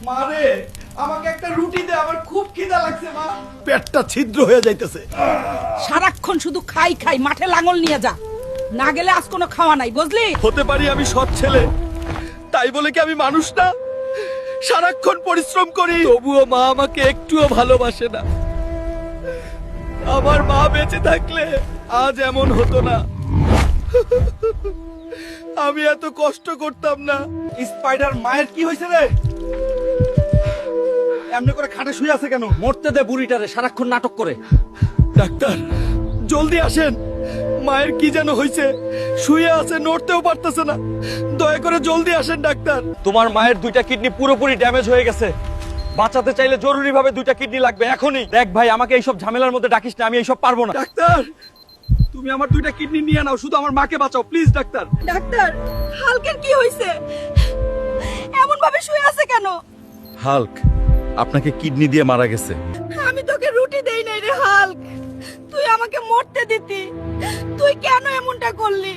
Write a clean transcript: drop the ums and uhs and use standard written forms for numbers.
মারে আমাকে একটা রুটি দে, আমার খুব খিদা লাগছে মা। পেটটা ছিদ্র হয়ে যাইতেছে। সারাক্ষণ শুধু খাই খাই, মাঠে লাঙল নিয়ে যা, না গেলে আজ কোনো খাওয়া নাই, বুঝলি? হতে পারি আমি সৎ ছেলে, তাই বলে কি আমি মানুষ না? সারাক্ষণ পরিশ্রম করি, তবুও মা আমাকে একটুও ভালোবাসে না। আমার মা বেঁচে থাকলে আজ এমন হতো না। আমি এত কষ্ট করতাম না। স্পাইডার মায়ের কি হয়েছে রে? এমনি করে খাটে শুয়ে আছে কেন? মরতে দে বুড়িটারে, সারাক্ষণ নাটক করে। ডাক্তার জলদি আসেন, মায়ের কি যেন হয়েছে, শুয়ে আছে, নড়তেও পারতেছে না। দয়া করে জলদি আসেন ডাক্তার। তোমার মায়ের দুইটা কিডনি পুরোপুরি ড্যামেজ হয়ে গেছে। বাঁচাতে চাইলে জরুরি ভাবে দুইটা কিডনি লাগবে এখনই। দেখ ভাই, আমাকে এইসব ঝামেলার মধ্যে ডাকিস না, আমি এইসব পারবো না। ডাক্তার তুমি আমার দুইটা কিডনি নিয়ে নাও, শুধু আমার মাকে বাঁচাও প্লিজ ডাক্তার। ডাক্তার, হালকের কি হয়েছে? এমন ভাবে শুয়ে আছে কেন? হাল্ক আপনাকে কিডনি দিয়ে মারা গেছে। আমি তোকে রুটি দেই নাই রে হাল্ক, তুই আমাকে মরতে দিতি। তুই কেন এমনটা করলি?